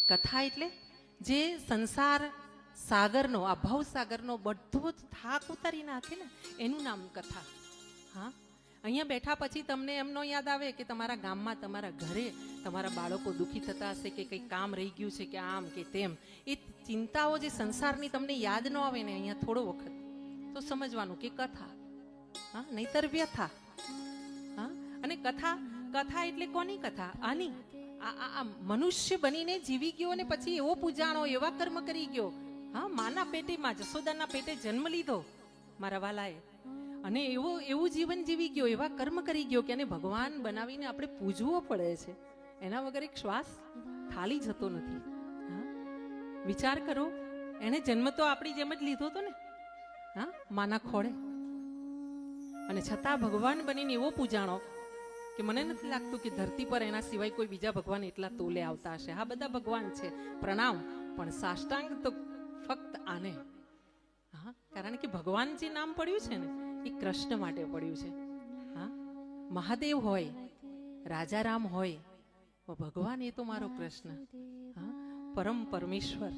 કથા એટલે જે સંસાર સાગરનો, આ ભવ સાગરનો બધો જ થાક ઉતારી નાખે ને એનું નામ કથા. હા, અહીંયા બેઠા પછી તમને એમનો યાદ આવે કે તમારા ગામમાં, તમારા ઘરે તમારા બાળકો દુઃખી થતા હશે કે કંઈક કામ રહી ગયું છે કે આમ કે તેમ, એ ચિંતાઓ જે સંસારની તમને યાદ ન આવે ને અહીંયા થોડો વખત તો સમજવાનું કે કથા. હા, નહીતર વ્યથા. હા, અને કથા, કથા એટલે કોની કથા? આની. આ મનુષ્ય બનીને જીવી ગયો અને પછી એવો પૂજાણો, એવા કર્મ કરી ગયો. હા, માના પેટેમાં, જશોદાના પેટે જન્મ લીધો મારા વાલાએ, અને એવું જીવન જીવી ગયો, એવા કર્મ કરી ગયો કે એને ભગવાન બનાવીને આપણે પૂજવો પડે છે. એના વગર એક શ્વાસ ખાલી જતો નથી. હા, વિચાર કરો, એને જન્મ તો આપણી જેમ જ લીધો હતો ને, હા, માના ખોળે, અને છતાં ભગવાન બનીને એવો પૂજાણો કે મને નથી લાગતું કે ધરતી પર એના સિવાય કોઈ બીજા ભગવાન એટલા તોલે આવતા હશે. હા, બધા ભગવાન છે, પ્રણામ, પણ સાષ્ટાંગ તો ફક્ત આને. હા, કારણ કે ભગવાન જે નામ પડ્યું છે ને એ કૃષ્ણ માટે પડ્યું છે. હા, મહાદેવ હોય, રાજારામ હોય, ભગવાન એ તો મારો કૃષ્ણ. હા, પરમ પરમેશ્વર.